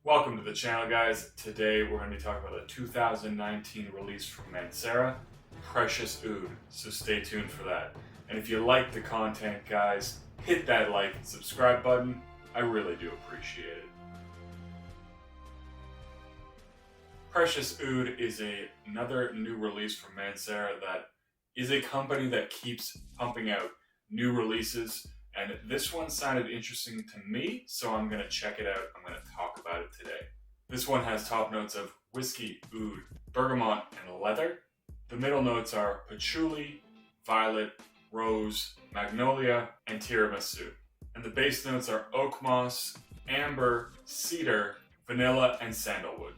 Welcome to the channel, guys. Today we're going to be talking about a 2019 release from Mancera, Precious Oud, so stay tuned for that. And if you like the content, guys, hit that like and subscribe button. I really do appreciate it. Precious Oud is another new release from Mancera that is a company that keeps pumping out new releases. And this one sounded interesting to me, so I'm going to check it out. I'm going to talk about it today. This one has top notes of whiskey, oud, bergamot, and leather. The middle notes are patchouli, violet, rose, magnolia, and tiramisu. And the base notes are oak moss, amber, cedar, vanilla, and sandalwood.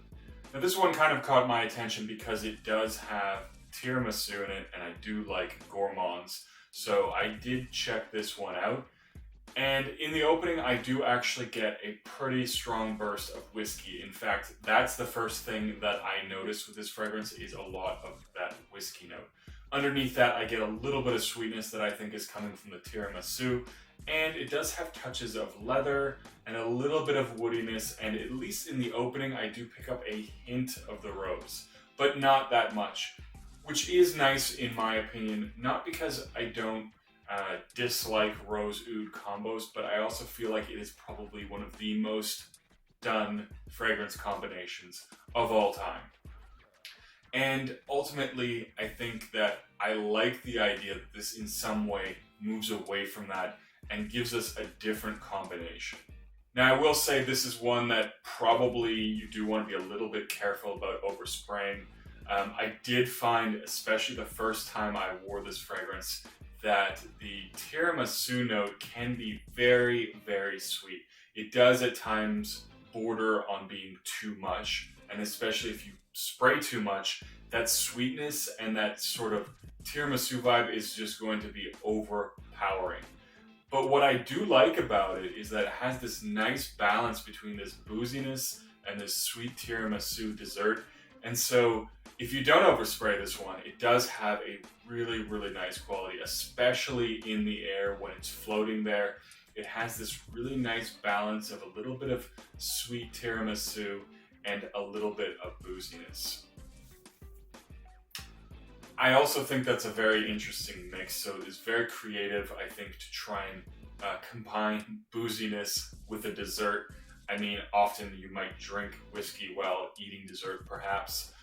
Now this one kind of caught my attention because it does have tiramisu in it, and I do like gourmands. So I did check this one out, and in the opening I do actually get a pretty strong burst of whiskey. In fact, that's the first thing that I noticed with this fragrance is a lot of that whiskey note. Underneath that I get a little bit of sweetness that I think is coming from the tiramisu, and it does have touches of leather and a little bit of woodiness, and at least in the opening I do pick up a hint of the rose, but not that much. Which is nice in my opinion, not because I don't dislike rose oud combos, but I also feel like it is probably one of the most done fragrance combinations of all time. And ultimately, I think that I like the idea that this in some way moves away from that and gives us a different combination. Now I will say this is one that probably you do want to be a little bit careful about overspraying. I did find, especially the first time I wore this fragrance, that the tiramisu note can be very, very sweet. It does at times border on being too much, and especially if you spray too much, that sweetness and that sort of tiramisu vibe is just going to be overpowering. But what I do like about it is that it has this nice balance between this booziness and this sweet tiramisu dessert. And so if you don't overspray this one, it does have a really, really nice quality, especially in the air when it's floating there. It has this really nice balance of a little bit of sweet tiramisu and a little bit of booziness. I also think that's a very interesting mix, so it's very creative, I think, to try and combine booziness with a dessert. I mean, often you might drink whiskey while eating dessert, perhaps,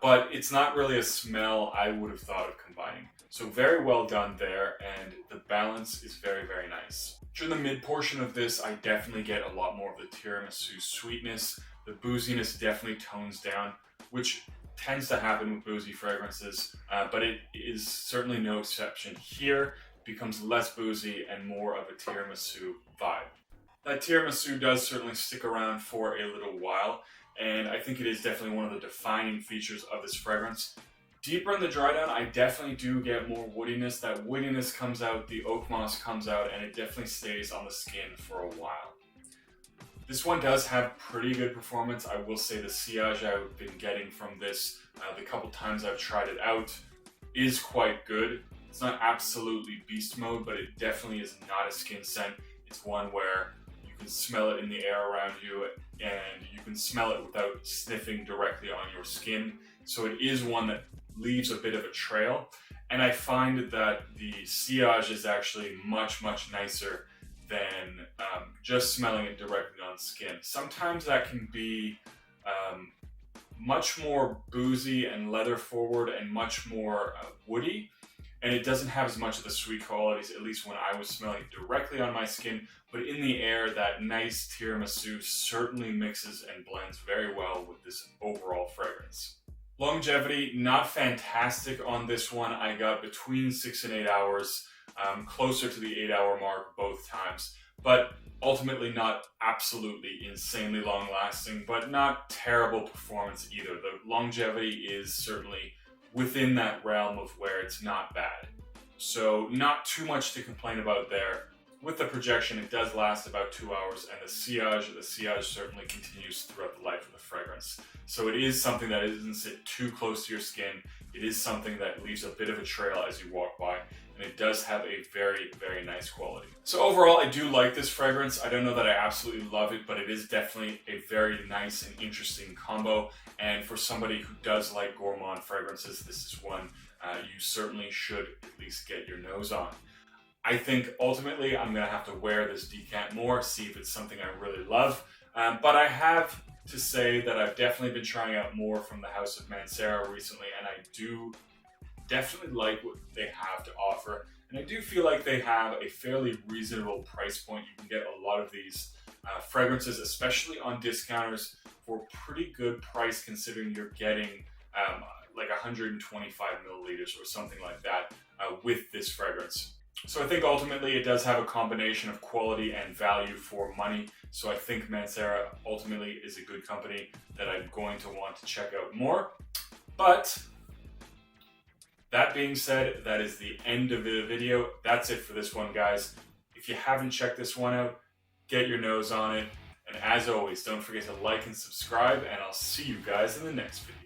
but it's not really a smell I would have thought of combining. So very well done there, and the balance is very, very nice. During the mid portion of this, I definitely get a lot more of the tiramisu sweetness. The booziness definitely tones down, which tends to happen with boozy fragrances, but it is certainly no exception here. It becomes less boozy and more of a tiramisu vibe. That tiramisu does certainly stick around for a little while, and I think it is definitely one of the defining features of this fragrance. Deeper in the dry down, I definitely do get more woodiness. That woodiness comes out, the oak moss comes out, and it definitely stays on the skin for a while. This one does have pretty good performance. I will say the sillage I've been getting from this, the couple times I've tried it out, is quite good. It's not absolutely beast mode, but it definitely is not a skin scent. It's one where you can smell it in the air around you, and you can smell it without sniffing directly on your skin. So it is one that leaves a bit of a trail, and I find that the sillage is actually much, much nicer than just smelling it directly on skin. Sometimes that can be much more boozy and leather forward and much more woody, and it doesn't have as much of the sweet qualities, at least when I was smelling it directly on my skin. But in the air, that nice tiramisu certainly mixes and blends very well with this overall fragrance. Longevity, not fantastic on this one. I got between 6 and 8 hours, closer to the 8-hour mark both times, but ultimately not absolutely insanely long lasting, but not terrible performance either. The longevity is certainly within that realm of where it's not bad. So not too much to complain about there. With the projection, it does last about 2 hours, and the sillage certainly continues throughout the life of the fragrance. So it is something that doesn't sit too close to your skin. It is something that leaves a bit of a trail as you walk by. and it does have a very, very nice quality. So overall, I do like this fragrance. I don't know that I absolutely love it, but it is definitely a very nice and interesting combo. And for somebody who does like gourmand fragrances, this is one you certainly should at least get your nose on. I think ultimately I'm going to have to wear this decant more, see if it's something I really love. But I have to say that I've definitely been trying out more from the House of Mancera recently, and I do definitely like what they have to offer. And I do feel like they have a fairly reasonable price point. You can get a lot of these fragrances, especially on discounters, for a pretty good price considering you're getting like 125 milliliters or something like that with this fragrance. So I think ultimately it does have a combination of quality and value for money. So I think Mancera ultimately is a good company that I'm going to want to check out more. But that being said, that is the end of the video. That's it for this one, guys. If you haven't checked this one out, get your nose on it. And as always, don't forget to like and subscribe, and I'll see you guys in the next video.